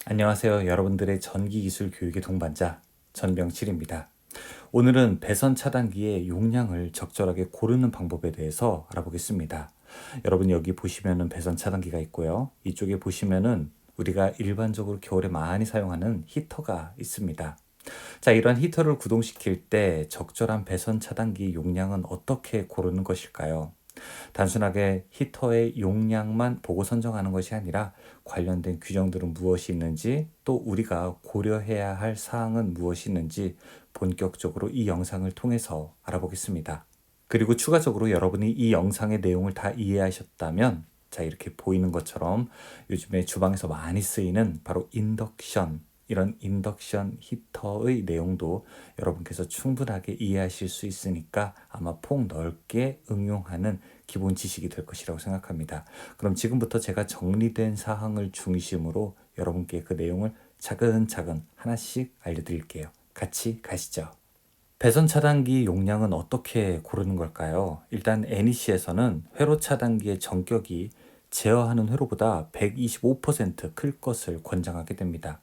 안녕하세요. 여러분들의 전기기술 교육의 동반자 전병칠입니다. 오늘은 배선 차단기의 용량을 적절하게 고르는 방법에 대해서 알아보겠습니다. 여러분 여기 보시면은 배선 차단기가 있고요. 이쪽에 보시면은 우리가 일반적으로 겨울에 많이 사용하는 히터가 있습니다. 자, 이런 히터를 구동시킬 때 적절한 배선 차단기 용량은 어떻게 고르는 것일까요? 단순하게 히터의 용량만 보고 선정하는 것이 아니라 관련된 규정들은 무엇이 있는지, 또 우리가 고려해야 할 사항은 무엇이 있는지 본격적으로 이 영상을 통해서 알아보겠습니다. 그리고 추가적으로 여러분이 이 영상의 내용을 다 이해하셨다면, 자, 이렇게 보이는 것처럼 요즘에 주방에서 많이 쓰이는 바로 이런 인덕션 히터의 내용도 여러분께서 충분하게 이해하실 수 있으니까 아마 폭넓게 응용하는 기본 지식이 될 것이라고 생각합니다. 그럼 지금부터 제가 정리된 사항을 중심으로 여러분께 그 내용을 차근차근 하나씩 알려드릴게요. 같이 가시죠. 배선 차단기 용량은 어떻게 고르는 걸까요? 일단 NEC에서는 회로 차단기의 전격이 제어하는 회로보다 125%클 것을 권장하게 됩니다.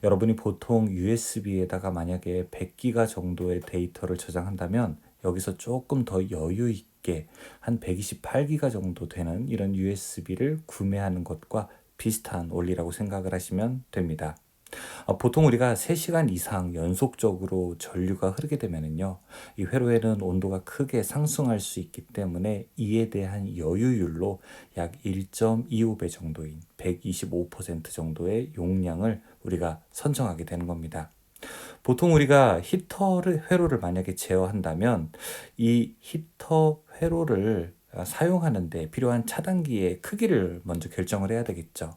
여러분이 보통 USB에다가 만약에 100기가 정도의 데이터를 저장한다면 여기서 조금 더 여유 있게 한 128기가 정도 되는 이런 USB를 구매하는 것과 비슷한 원리라고 생각을 하시면 됩니다. 보통 우리가 3시간 이상 연속적으로 전류가 흐르게 되면은요, 이 회로에는 온도가 크게 상승할 수 있기 때문에 이에 대한 여유율로 약 1.25배 정도인 125% 정도의 용량을 우리가 선정하게 되는 겁니다. 보통 우리가 회로를 만약에 제어한다면 이 히터 회로를 사용하는데 필요한 차단기의 크기를 먼저 결정을 해야 되겠죠.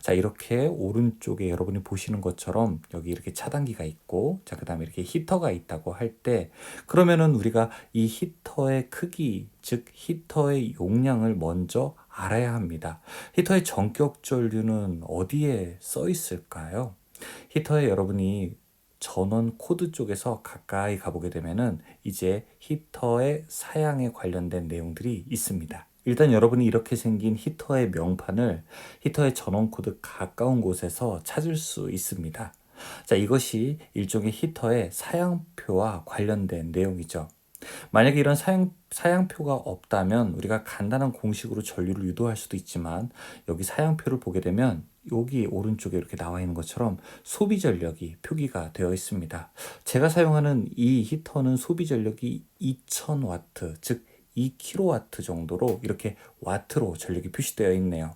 자, 이렇게 오른쪽에 여러분이 보시는 것처럼 여기 이렇게 차단기가 있고, 자, 그 다음에 이렇게 히터가 있다고 할 때, 그러면은 우리가 이 히터의 크기, 즉 히터의 용량을 먼저 알아야 합니다. 히터의 전격 전류는 어디에 써 있을까요? 히터에 여러분이 전원 코드 쪽에서 가까이 가보게 되면은 이제 히터의 사양에 관련된 내용들이 있습니다. 일단 여러분이 이렇게 생긴 히터의 명판을 히터의 전원 코드 가까운 곳에서 찾을 수 있습니다. 자, 이것이 일종의 히터의 사양표와 관련된 내용이죠. 만약에 이런 사양표가 없다면 우리가 간단한 공식으로 전류를 유도할 수도 있지만, 여기 사양표를 보게 되면 여기 오른쪽에 이렇게 나와 있는 것처럼 소비 전력이 표기가 되어 있습니다. 제가 사용하는 이 히터는 소비 전력이 2000와트, 즉 2kW 정도로 이렇게 와트로 전력이 표시되어 있네요.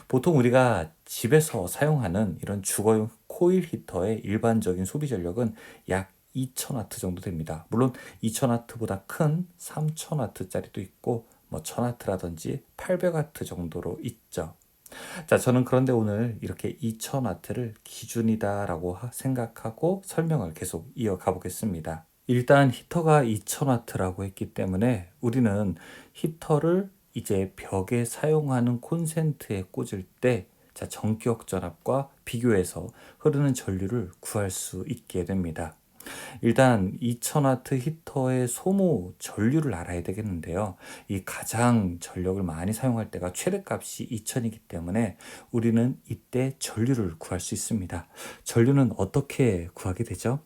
보통 우리가 집에서 사용하는 이런 주거용 코일 히터의 일반적인 소비 전력은 약 2000와트 정도 됩니다. 물론 2000와트보다 큰 3000와트짜리도 있고, 뭐 1000와트라든지 800와트 정도로 있죠. 자, 저는 그런데 오늘 이렇게 2000와트를 기준이다라고 생각하고 설명을 계속 이어가 보겠습니다. 일단 히터가 2000와트라고 했기 때문에 우리는 히터를 이제 벽에 사용하는 콘센트에 꽂을 때, 자, 전기역 전압과 비교해서 흐르는 전류를 구할 수 있게 됩니다. 일단 2000와트 히터의 소모 전류를 알아야 되겠는데요. 이 가장 전력을 많이 사용할 때가 최대값이 2000이기 때문에 우리는 이때 전류를 구할 수 있습니다. 전류는 어떻게 구하게 되죠?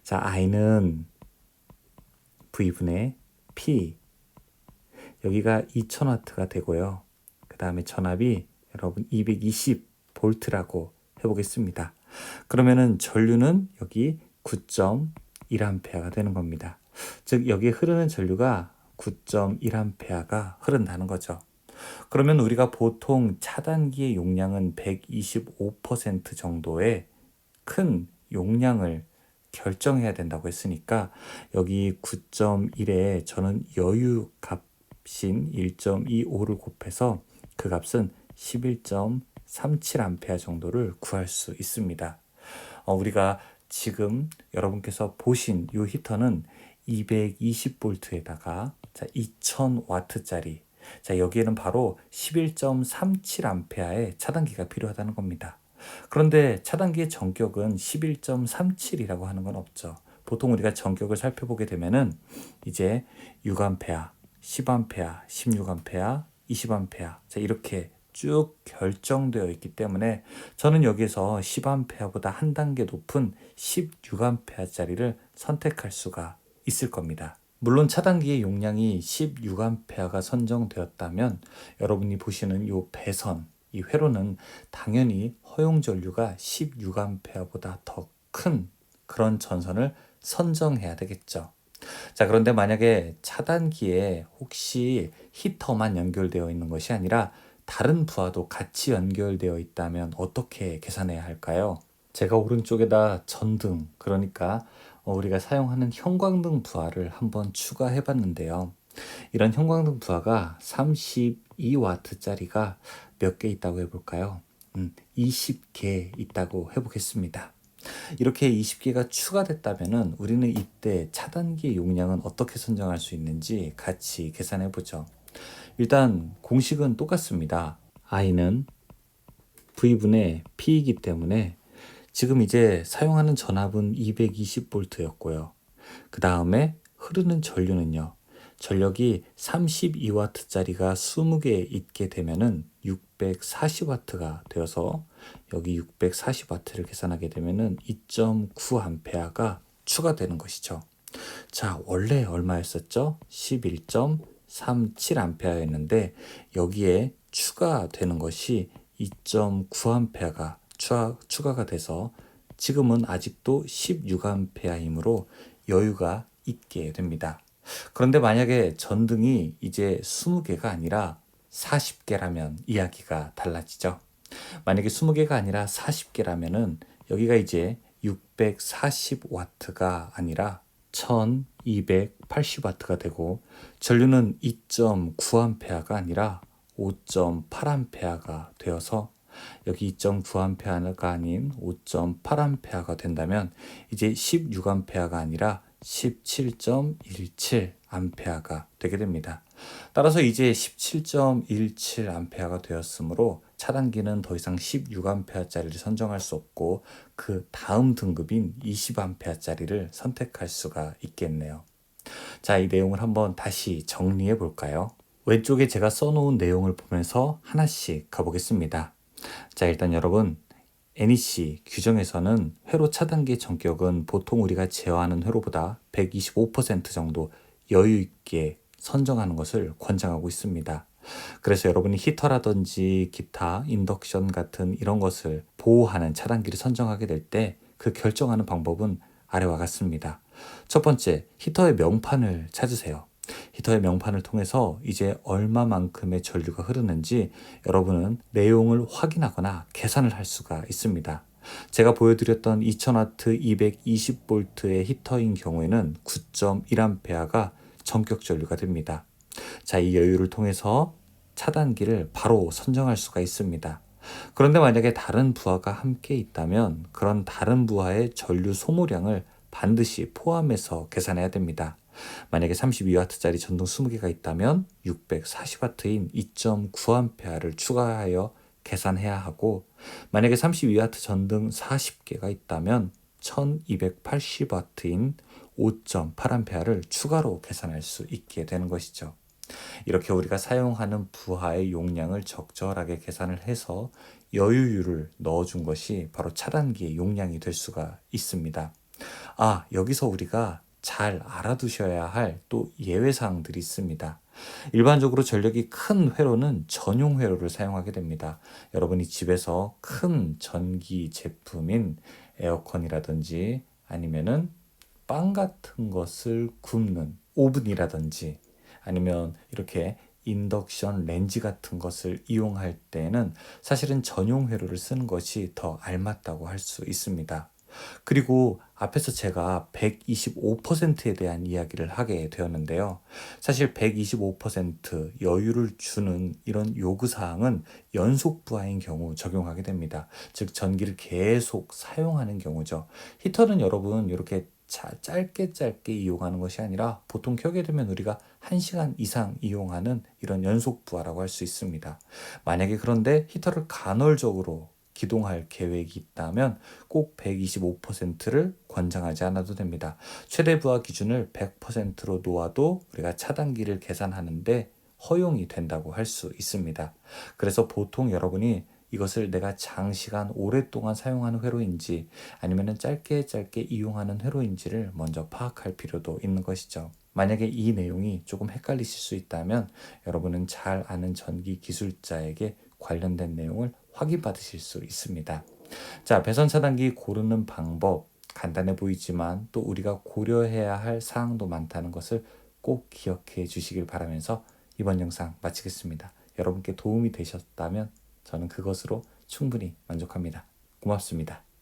자, I는 V분의 P, 여기가 2000와트가 되고요. 그 다음에 전압이 여러분 220볼트라고 해보겠습니다. 그러면은 전류는 여기 9.1A가 되는 겁니다. 즉 여기에 흐르는 전류가 9.1A가 흐른다는 거죠. 그러면 우리가 보통 차단기의 용량은 125% 정도의 큰 용량을 결정해야 된다고 했으니까, 여기 9.1에 저는 여유 값인 1.25를 곱해서 그 값은 11.37A 정도를 구할 수 있습니다. 우리가 지금 여러분께서 보신 이 히터는 220볼트에다가 자, 2000와트짜리, 자, 여기에는 바로 11.37A의 차단기가 필요하다는 겁니다. 그런데 차단기의 전격은 11.37이라고 하는 건 없죠. 보통 우리가 전격을 살펴보게 되면은 이제 6A, 10A, 16A, 20A, 자, 이렇게 쭉 결정되어 있기 때문에 저는 여기서 10A보다 한 단계 높은 16A짜리를 선택할 수가 있을 겁니다. 물론 차단기의 용량이 16A가 선정되었다면 여러분이 보시는 이 배선, 이 회로는 당연히 허용 전류가 16A보다 더 큰 그런 전선을 선정해야 되겠죠. 자, 그런데 만약에 차단기에 혹시 히터만 연결되어 있는 것이 아니라 다른 부하도 같이 연결되어 있다면 어떻게 계산해야 할까요? 제가 오른쪽에다 전등, 그러니까 우리가 사용하는 형광등 부하를 한번 추가해 봤는데요. 이런 형광등 부하가 32W짜리가 몇 개 있다고 해볼까요? 20개 있다고 해보겠습니다. 이렇게 20개가 추가됐다면 우리는 이때 차단기의 용량은 어떻게 선정할 수 있는지 같이 계산해 보죠. 일단 공식은 똑같습니다. I는 V분의 P이기 때문에 지금 이제 사용하는 전압은 220V였고요. 그 다음에 흐르는 전류는요. 전력이 32W짜리가 20개 있게 되면은 640W가 되어서 여기 640W를 계산하게 되면은 2.9A가 추가되는 것이죠. 자, 원래 얼마였었죠? 11.37A였는데 여기에 추가되는 것이 2.9A가 추가가 돼서 지금은 아직도 16A이므로 여유가 있게 됩니다. 그런데 만약에 전등이 이제 20개가 아니라 40개라면 이야기가 달라지죠. 만약에 20개가 아니라 40개라면은 여기가 이제 640W가 아니라 1280W가 되고 전류는 2.9A가 아니라 5.8A가 되어서 여기 2.9A가 아닌 5.8A가 된다면 이제 16A가 아니라 17.17A가 되게 됩니다. 따라서 이제 17.17A가 되었으므로 차단기는 더 이상 16A짜리를 선정할 수 없고 그 다음 등급인 20A짜리를 선택할 수가 있겠네요. 자, 이 내용을 한번 다시 정리해 볼까요? 왼쪽에 제가 써놓은 내용을 보면서 하나씩 가보겠습니다. 자, 일단 여러분, NEC 규정에서는 회로 차단기 전격은 보통 우리가 제어하는 회로보다 125% 정도 여유 있게 선정하는 것을 권장하고 있습니다. 그래서 여러분이 히터라든지 기타, 인덕션 같은 이런 것을 보호하는 차단기를 선정하게 될 때 그 결정하는 방법은 아래와 같습니다. 첫 번째, 히터의 명판을 찾으세요. 히터의 명판을 통해서 이제 얼마만큼의 전류가 흐르는지 여러분은 내용을 확인하거나 계산을 할 수가 있습니다. 제가 보여드렸던 2000W 220V의 히터인 경우에는 9.1A가 전격 전류가 됩니다. 자, 이 여유를 통해서 차단기를 바로 선정할 수가 있습니다. 그런데 만약에 다른 부하가 함께 있다면 그런 다른 부하의 전류 소모량을 반드시 포함해서 계산해야 됩니다. 만약에 32W짜리 전등 20개가 있다면 640W인 2.9A를 추가하여 계산해야 하고 만약에 32W 전등 40개가 있다면 1280W인 5.8A를 추가로 계산할 수 있게 되는 것이죠. 이렇게 우리가 사용하는 부하의 용량을 적절하게 계산을 해서 여유율을 넣어준 것이 바로 차단기의 용량이 될 수가 있습니다. 여기서 우리가 잘 알아두셔야 할 또 예외사항들이 있습니다. 일반적으로 전력이 큰 회로는 전용 회로를 사용하게 됩니다. 여러분이 집에서 큰 전기 제품인 에어컨이라든지 아니면은 빵 같은 것을 굽는 오븐이라든지 아니면 이렇게 인덕션 렌지 같은 것을 이용할 때는 사실은 전용 회로를 쓰는 것이 더 알맞다고 할 수 있습니다. 그리고 앞에서 제가 125%에 대한 이야기를 하게 되었는데요. 사실 125% 여유를 주는 이런 요구사항은 연속 부하인 경우 적용하게 됩니다. 즉 전기를 계속 사용하는 경우죠. 히터는 여러분 이렇게 짧게 이용하는 것이 아니라 보통 켜게 되면 우리가 1시간 이상 이용하는 이런 연속 부하라고 할 수 있습니다. 만약에 그런데 히터를 간헐적으로 기동할 계획이 있다면 꼭 125%를 권장하지 않아도 됩니다. 최대 부하 기준을 100%로 놓아도 우리가 차단기를 계산하는데 허용이 된다고 할 수 있습니다. 그래서 보통 여러분이 이것을 내가 장시간 오랫동안 사용하는 회로인지 아니면 짧게 이용하는 회로인지를 먼저 파악할 필요도 있는 것이죠. 만약에 이 내용이 조금 헷갈리실 수 있다면 여러분은 잘 아는 전기 기술자에게 관련된 내용을 확인받으실 수 있습니다. 자, 배선 차단기 고르는 방법 간단해 보이지만 또 우리가 고려해야 할 사항도 많다는 것을 꼭 기억해 주시길 바라면서 이번 영상 마치겠습니다. 여러분께 도움이 되셨다면 저는 그것으로 충분히 만족합니다. 고맙습니다.